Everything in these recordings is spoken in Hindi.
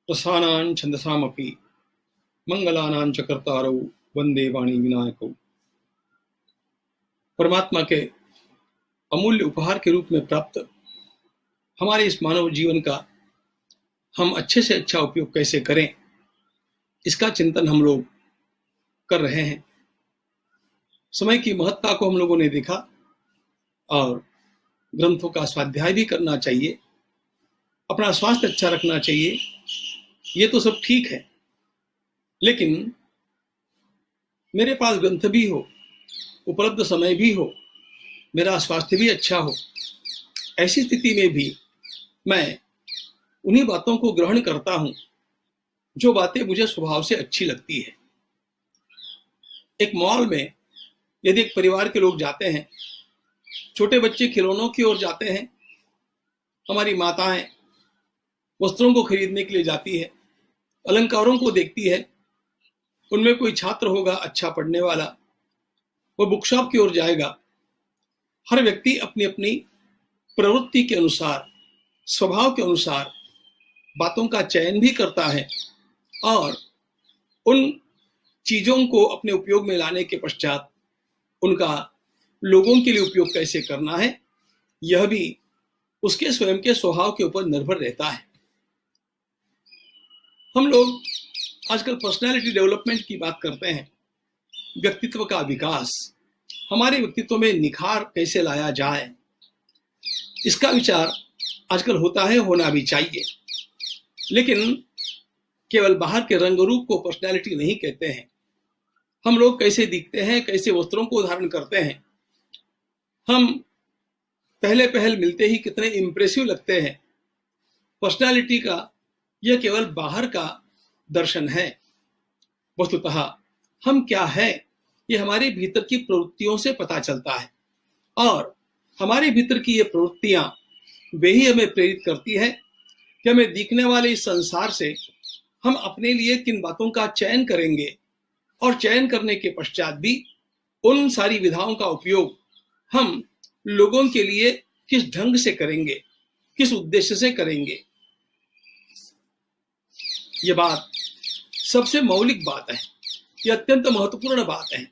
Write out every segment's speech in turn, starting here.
रसानां छन्दसामपि मंगलानां च कर्तारौ वंदे वाणी विनायकौ। परमात्मा के अमूल्य उपहार के रूप में प्राप्त हमारे इस मानव जीवन का हम अच्छे से अच्छा उपयोग कैसे करें, इसका चिंतन हम लोग कर रहे हैं। समय की महत्ता को हम लोगों ने देखा और ग्रंथों का स्वाध्याय भी करना चाहिए, अपना स्वास्थ्य अच्छा रखना चाहिए, ये तो सब ठीक है। लेकिन मेरे पास ग्रंथ भी हो, उपलब्ध समय भी हो, मेरा स्वास्थ्य भी अच्छा हो, ऐसी स्थिति में भी मैं उन्हीं बातों को ग्रहण करता हूं जो बातें मुझे स्वभाव से अच्छी लगती है। एक मॉल में यदि एक परिवार के लोग जाते हैं, छोटे बच्चे खिलौनों की ओर जाते हैं, हमारी माताएं वस्त्रों को खरीदने के लिए जाती है, अलंकारों को देखती है, उनमें कोई छात्र होगा अच्छा पढ़ने वाला, वो बुक शॉप की ओर जाएगा। हर व्यक्ति अपनी अपनी प्रवृत्ति के अनुसार, स्वभाव के अनुसार बातों का चयन भी करता है और उन चीजों को अपने उपयोग में लाने के पश्चात उनका लोगों के लिए उपयोग कैसे करना है, यह भी उसके स्वयं के स्वभाव के ऊपर निर्भर रहता है। हम लोग आजकल पर्सनालिटी डेवलपमेंट की बात करते हैं, व्यक्तित्व का विकास, हमारे व्यक्तित्व में निखार कैसे लाया जाए, इसका विचार आजकल होता है, होना भी चाहिए। लेकिन केवल बाहर के रंग रूप को पर्सनालिटी नहीं कहते हैं। हम लोग कैसे दिखते हैं, कैसे वस्त्रों को धारण करते हैं, हम पहले पहल मिलते ही कितने इंप्रेसिव लगते हैं, पर्सनालिटी का यह केवल बाहर का दर्शन है। वस्तुतः हम क्या है, ये हमारे भीतर की प्रवृत्तियों से पता चलता है और हमारे भीतर की ये प्रवृत्तियां वे ही हमें प्रेरित करती है कि हमें दिखने वाले इस संसार से हम अपने लिए किन बातों का चयन करेंगे और चयन करने के पश्चात भी उन सारी विधाओं का उपयोग हम लोगों के लिए किस ढंग से करेंगे, किस उद्देश्य से करेंगे। यह बात सबसे मौलिक बात है, यह अत्यंत महत्वपूर्ण बात है।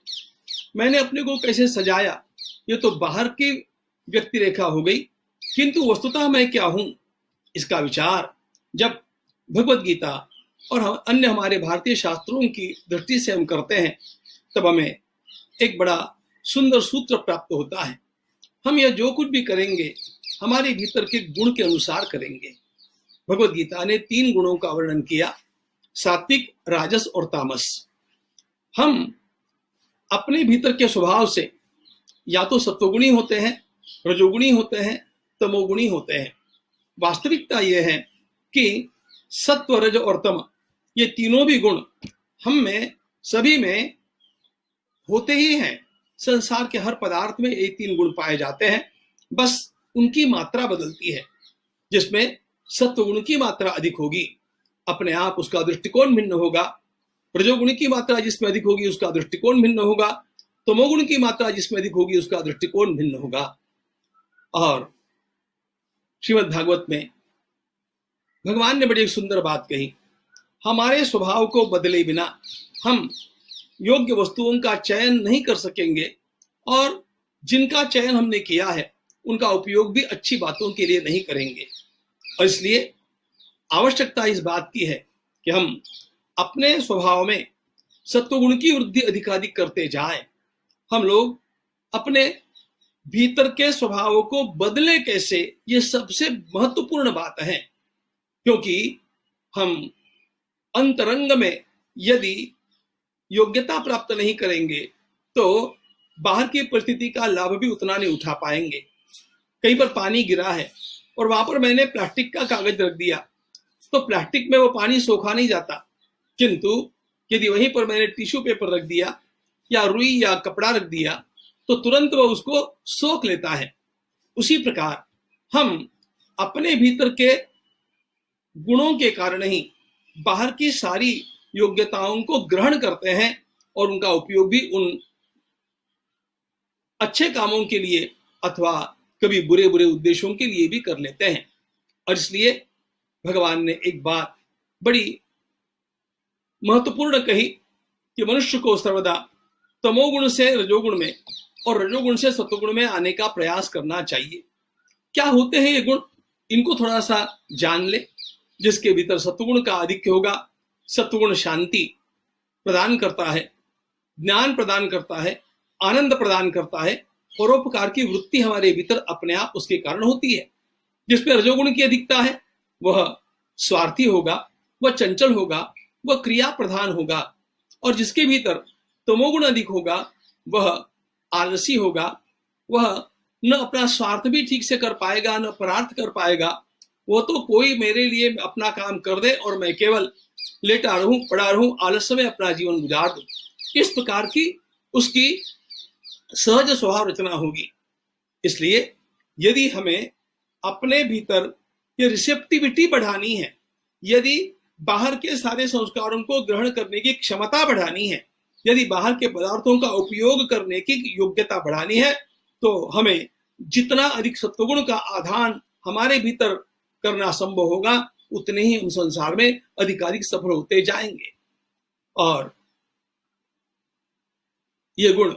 मैंने अपने को कैसे सजाया, यह तो बाहर की व्यक्ति रेखा हो गई, किंतु वस्तुतः मैं क्या हूं, इसका विचार जब भगवत गीता और अन्य हमारे भारतीय शास्त्रों की दृष्टि से हम करते हैं, तब हमें एक बड़ा सुंदर सूत्र प्राप्त होता है। हम यह जो कुछ भी करेंगे हमारे भीतर के गुण के अनुसार करेंगे। भगवत गीता ने 3 गुणों का वर्णन किया, सात्विक, राजस और तामस। हम अपने भीतर के स्वभाव से या तो सत्वगुणी होते हैं, रजोगुणी होते हैं, तमोगुणी होते हैं। वास्तविकता यह है कि सत्व, रज और तम ये तीनों भी गुण हम में, सभी में होते ही हैं। संसार के हर पदार्थ में ये 3 गुण पाए जाते हैं, बस उनकी मात्रा बदलती है। जिसमें सत्वगुण की मात्रा अधिक होगी, अपने आप उसका दृष्टिकोण भिन्न होगा। रजोगुण की मात्रा जिसमें अधिक होगी, उसका दृष्टिकोण भिन्न होगा। तमोगुण की मात्रा जिसमें अधिक होगी, उसका दृष्टिकोण भिन्न होगा। और श्रीमद् भागवत में भगवान ने बड़ी सुंदर बात कही, हमारे स्वभाव को बदले बिना हम योग्य वस्तुओं का चयन नहीं कर सकेंगे और जिनका चयन हमने किया है उनका उपयोग भी अच्छी बातों के लिए नहीं करेंगे। और इसलिए आवश्यकता इस बात की है कि हम अपने स्वभाव में सत्वगुण की वृद्धि अधिकाधिक करते जाएं। हम लोग अपने भीतर के स्वभावों को बदले कैसे, ये सबसे महत्वपूर्ण बात है। क्योंकि हम अंतरंग में यदि योग्यता प्राप्त नहीं करेंगे तो बाहर की परिस्थिति का लाभ भी उतना नहीं उठा पाएंगे। कहीं पर पानी गिरा है और वहां पर मैंने प्लास्टिक का कागज रख दिया, तो प्लास्टिक में वो पानी सोखा नहीं जाता, किंतु यदि वहीं पर मैंने टिश्यू पेपर रख दिया या रुई या कपड़ा रख दिया तो तुरंत वो उसको सोख लेता है। उसी प्रकार हम अपने भीतर के गुणों के कारण ही बाहर की सारी योग्यताओं को ग्रहण करते हैं और उनका उपयोग भी उन अच्छे कामों के लिए अथवा कभी बुरे बुरे उद्देश्यों के लिए भी कर लेते हैं। और इसलिए भगवान ने एक बात बड़ी महत्वपूर्ण कही कि मनुष्य को सर्वदा तमोगुण से रजोगुण में और रजोगुण से सत्वगुण में आने का प्रयास करना चाहिए। क्या होते हैं ये गुण, इनको थोड़ा सा जान ले। जिसके भीतर सत्वगुण का आधिक्य होगा, सत्वगुण शांति प्रदान करता है, ज्ञान प्रदान करता है, आनंद प्रदान करता है, परोपकार की वृत्ति हमारे भीतर अपने आप उसके कारण होती है। जिसमें रजोगुण की अधिकता है वह स्वार्थी होगा, वह चंचल होगा, वह क्रिया प्रधान होगा। और जिसके भीतर तमोगुण अधिक होगा वह आलसी होगा, वह न अपना स्वार्थ भी ठीक से कर पाएगा, न परार्थ कर पाएगा। वो तो कोई मेरे लिए अपना काम कर दे और मैं केवल लेटा रहूं, पड़ा रहूं, आलस्य में अपना जीवन गुजार दूं। इस प्रकार की उसकी सहज स्वभाव रचना होगी। इसलिए यदि हमें अपने भीतर ये रिसेप्टिविटी बढ़ानी है, यदि बाहर के सारे संस्कारों को ग्रहण करने की क्षमता बढ़ानी है, यदि बाहर के पदार्थों का उपयोग करने की योग्यता बढ़ानी है, तो हमें जितना अधिक सत्वगुण का आधान हमारे भीतर करना संभव होगा, उतने ही हम संसार में अधिकाधिक सफल होते जाएंगे। और ये गुण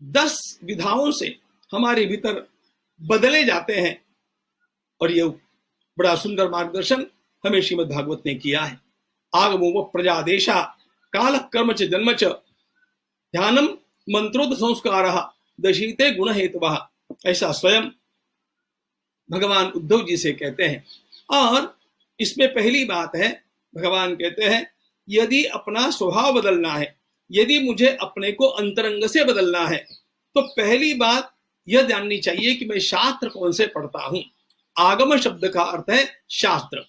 10 विधाओं से हमारे भीतर बदले जाते हैं। और ये बड़ा सुंदर मार्गदर्शन हमें श्रीमद् भागवत ने किया है। आगमो प्रजादेशा काल कर्म च जन्म च ध्यानम मंत्रोद संस्कार दशीते गुण हेतुवः, ऐसा स्वयं भगवान उद्धव जी से कहते हैं। और इसमें पहली बात है, भगवान कहते हैं यदि अपना स्वभाव बदलना है, यदि मुझे अपने को अंतरंग से बदलना है, तो पहली बात यह जाननी चाहिए कि मैं शास्त्र कौन से पढ़ता हूं। आगम शब्द का अर्थ है शास्त्र।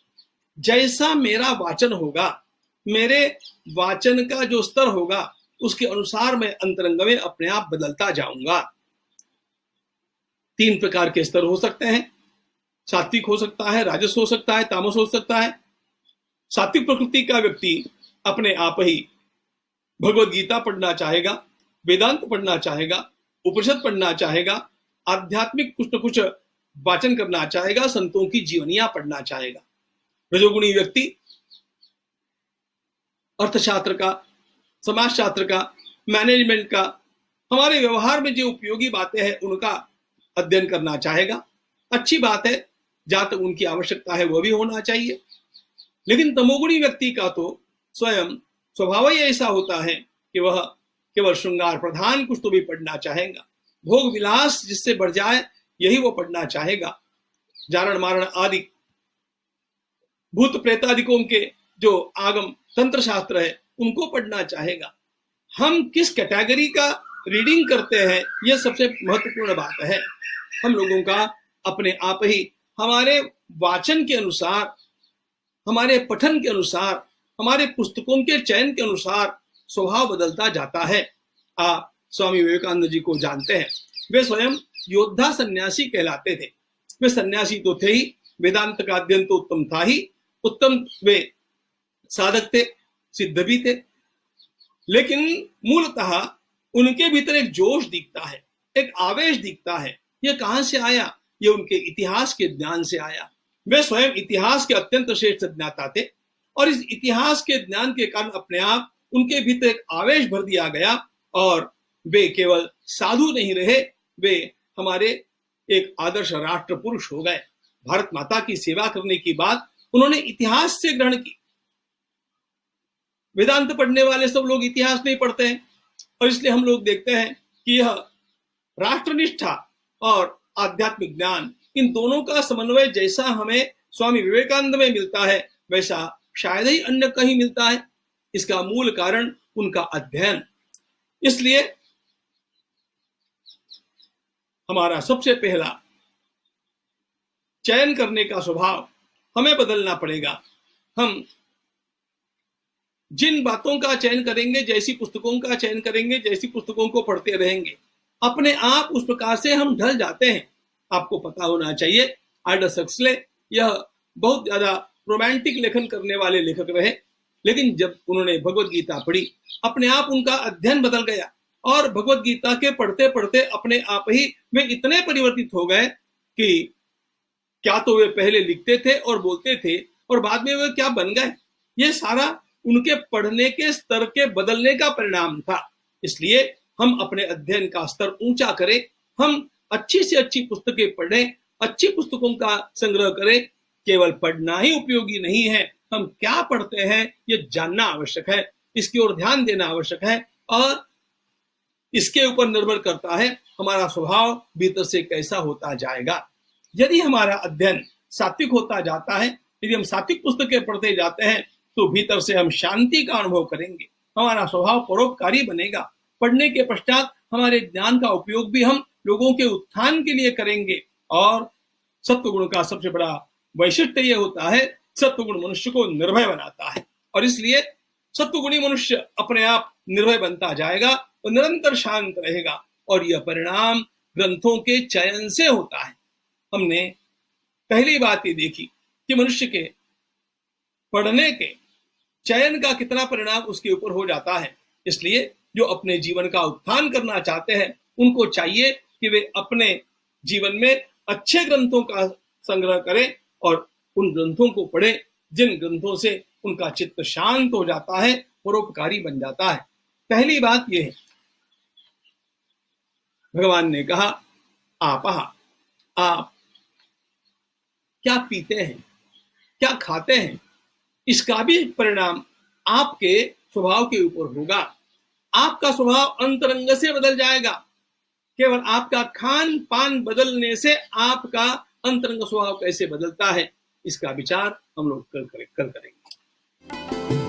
जैसा मेरा वाचन होगा, मेरे वाचन का जो स्तर होगा, उसके अनुसार मैं अंतरंग में अपने आप बदलता जाऊंगा। 3 प्रकार के स्तर हो सकते हैं। सात्विक हो सकता है, राजस हो सकता है, तामस हो सकता है। सात्विक प्रकृति का व्यक्ति अपने आप ही भगवत गीता पढ़ना चाहेगा, वेदांत पढ़ना चाहेगा, उपनिषद पढ़ना चाहेगा, आध्यात्मिक कुछ न कुछ वाचन करना चाहेगा, संतों की जीवनियां पढ़ना चाहेगा। रजोगुणी व्यक्ति अर्थशास्त्र का, समाजशास्त्र का, मैनेजमेंट का, हमारे व्यवहार में जो उपयोगी बातें हैं उनका अध्ययन करना चाहेगा। अच्छी बात है, जहां तक उनकी आवश्यकता है वह भी होना चाहिए। लेकिन तमोगुणी व्यक्ति का तो स्वयं स्वभाव ही ऐसा होता है कि वह केवल श्रृंगार प्रधान कुछ तो भी पढ़ना चाहेगा। भोग विलास जिससे बढ़ जाए यही वो पढ़ना चाहेगा। जारण मारण आदि भूत प्रेतादिकों के जो आगम तंत्र शास्त्र है उनको पढ़ना चाहेगा। हम किस कैटेगरी का रीडिंग करते हैं यह सबसे महत्वपूर्ण बात है। हम लोगों का अपने आप ही हमारे वाचन के अनुसार, हमारे पठन के अनुसार, हमारे पुस्तकों के चयन के अनुसार स्वभाव बदलता जाता है। आप स्वामी विवेकानंद जी को जानते हैं, वे स्वयं योद्धा सन्यासी कहलाते थे। वे सन्यासी तो थे ही, वेदांत का अध्ययन तो उत्तम था ही, उत्तम वे साधक थे, सिद्ध भी थे। लेकिन मूलतः उनके भीतर एक जोश दिखता है, एक आवेश दिखता है। यह कहां से आया? यह उनके इतिहास के ज्ञान से आया। वे स्वयं इतिहास के अत्यंत श्रेष्ठ ज्ञाता थे और इस इतिहास के ज्ञान के कारण अपने आप उनके भीतर एक आवेश भर दिया गया और वे केवल साधु नहीं रहे, वे हमारे एक आदर्श राष्ट्र पुरुष हो गए। भारत माता की सेवा करने की बात उन्होंने इतिहास से ग्रहण की। वेदांत पढ़ने वाले सब लोग इतिहास नहीं पढ़ते हैं और इसलिए हम लोग देखते हैं कि यह राष्ट्रनिष्ठा और आध्यात्मिक ज्ञान, इन दोनों का समन्वय जैसा हमें स्वामी विवेकानंद में मिलता है वैसा शायद ही अन्य कहीं मिलता है। इसका मूल कारण उनका अध्ययन। इसलिए हमारा सबसे पहला चयन करने का स्वभाव हमें बदलना पड़ेगा। हम जिन बातों का चयन करेंगे, जैसी पुस्तकों का चयन करेंगे, जैसी पुस्तकों को पढ़ते रहेंगे, अपने आप उस प्रकार से हम ढल जाते हैं। आपको पता होना चाहिए, आल्डस हक्सले यह बहुत ज्यादा रोमांटिक लेखन करने वाले लेखक रहे, लेकिन जब उन्होंने भगवत गीता पढ़ी, अपने आप उनका अध्ययन बदल गया और भगवत गीता के पढ़ते पढ़ते अपने आप ही वे इतने परिवर्तित हो गए कि क्या तो वे पहले लिखते थे और बोलते थे और बाद में वे क्या बन गए। ये सारा उनके पढ़ने के स्तर के बदलने का परिणाम था। इसलिए हम अपने अध्ययन का स्तर ऊंचा करें, हम अच्छी से अच्छी पुस्तकें पढ़ें, अच्छी पुस्तकों का संग्रह करें। केवल पढ़ना ही उपयोगी नहीं है, हम क्या पढ़ते हैं ये जानना आवश्यक है, इसकी ओर ध्यान देना आवश्यक है, और इसके ऊपर निर्भर करता है हमारा स्वभाव भीतर से कैसा होता जाएगा। यदि हमारा अध्ययन सात्विक होता जाता है, यदि हम सात्विक पुस्तकें पढ़ते जाते हैं, तो भीतर से हम शांति का अनुभव करेंगे, हमारा स्वभाव परोपकारी बनेगा। पढ़ने के पश्चात हमारे ज्ञान का उपयोग भी हम लोगों के उत्थान के लिए करेंगे। और सत्वगुण का सबसे बड़ा वैशिष्ट्य यह होता है, सत्वगुण मनुष्य को निर्भय बनाता है, और इसलिए सत्वगुणी मनुष्य अपने आप निर्भय बनता जाएगा और निरंतर शांत रहेगा। और यह परिणाम ग्रंथों के चयन से होता है। हमने पहली बात ये देखी कि मनुष्य के पढ़ने के चयन का कितना परिणाम उसके ऊपर हो जाता है। इसलिए जो अपने जीवन का उत्थान करना चाहते हैं, उनको चाहिए कि वे अपने जीवन में अच्छे ग्रंथों का संग्रह करें और उन ग्रंथों को पढ़ें जिन ग्रंथों से उनका चित्त शांत हो जाता है, परोपकारी बन जाता है। पहली बात यह है, भगवान ने कहा आप क्या पीते हैं, क्या खाते हैं, इसका भी परिणाम आपके स्वभाव के ऊपर होगा। आपका स्वभाव अंतरंग से बदल जाएगा। केवल आपका खान पान बदलने से आपका अंतरंग स्वभाव कैसे बदलता है, इसका विचार हम लोग कल करेंगे।